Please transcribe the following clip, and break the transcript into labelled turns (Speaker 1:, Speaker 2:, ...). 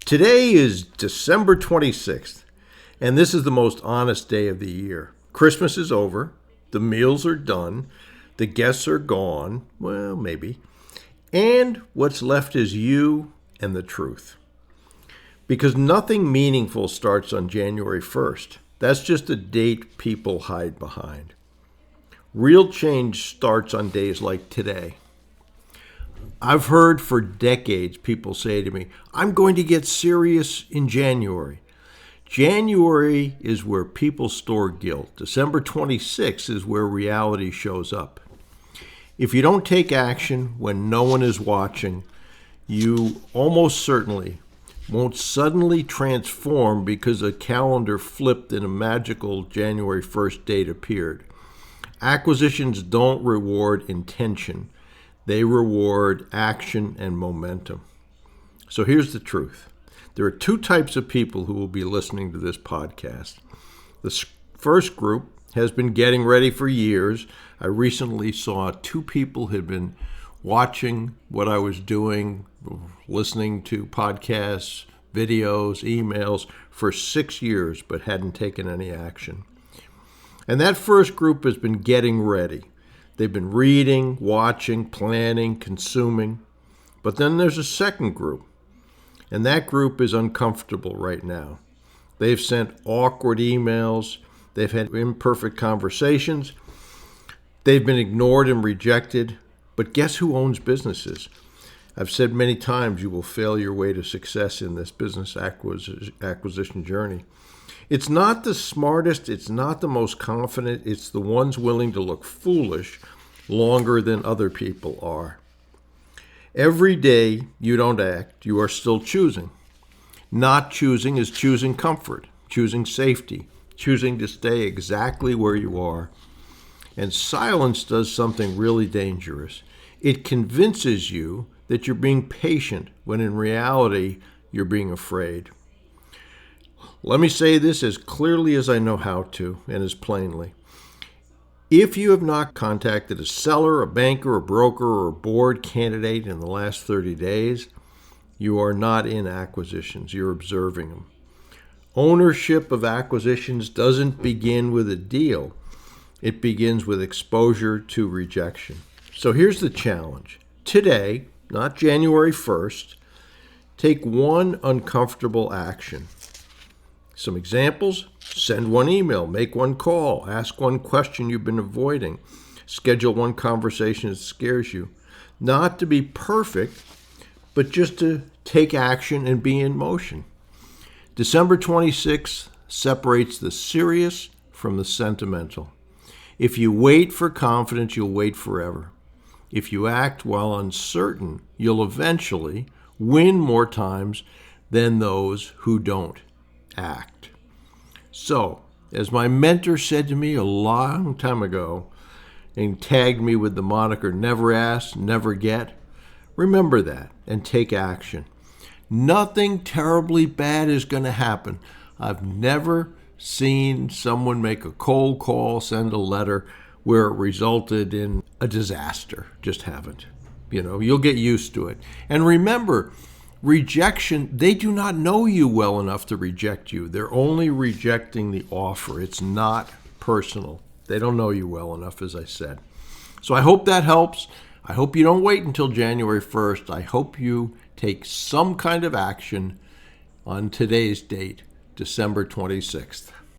Speaker 1: Today is December 26th, and this is the most honest day of the year. Christmas is over, the meals are done, the guests are gone, well, maybe, and what's left is you and the truth. Because nothing meaningful starts on January 1st. That's just a date people hide behind. Real change starts on days like today. I've heard for decades people say to me, I'm going to get serious in January. January is where people store guilt. December 26th is where reality shows up. If you don't take action when no one is watching, you almost certainly won't suddenly transform because a calendar flipped and a magical January 1st date appeared. Acquisitions don't reward intention. They reward action and momentum. So here's the truth. There are two types of people who will be listening to this podcast. The first group has been getting ready for years. I recently saw two people had been watching what I was doing, listening to podcasts, videos, emails for 6 years, but hadn't taken any action. And that first group has been getting ready. They've been reading, watching, planning, consuming. But then there's a second group, and that group is uncomfortable right now. They've sent awkward emails. They've had imperfect conversations. They've been ignored and rejected. But guess who owns businesses? I've said many times you will fail your way to success in this business acquisition journey. It's not the smartest, it's not the most confident, it's the ones willing to look foolish longer than other people are. Every day you don't act, you are still choosing. Not choosing is choosing comfort, choosing safety, choosing to stay exactly where you are. And silence does something really dangerous. It convinces you that you're being patient when in reality you're being afraid. Let me say this as clearly as I know how to and as plainly. If you have not contacted a seller, a banker, a broker, or a board candidate in the last 30 days, you are not in acquisitions. You're observing them. Ownership of acquisitions doesn't begin with a deal. It begins with exposure to rejection. So here's the challenge. Today, not January 1st, take one uncomfortable action. Some examples: send one email, make one call, ask one question you've been avoiding, schedule one conversation that scares you. Not to be perfect, but just to take action and be in motion. December 26th separates the serious from the sentimental. If you wait for confidence, you'll wait forever. If you act while uncertain, you'll eventually win more times than those who don't act. So, as my mentor said to me a long time ago and tagged me with the moniker never ask, never get, remember that and take action. Nothing terribly bad is going to happen. I've never seen someone make a cold call, send a letter where it resulted in a disaster. Just haven't. You'll get used to it. And remember, rejection, they do not know you well enough to reject you. They're only rejecting the offer. It's not personal. They don't know you well enough, as I said. So I hope that helps. I hope you don't wait until January 1st. I hope you take some kind of action on today's date, December 26th.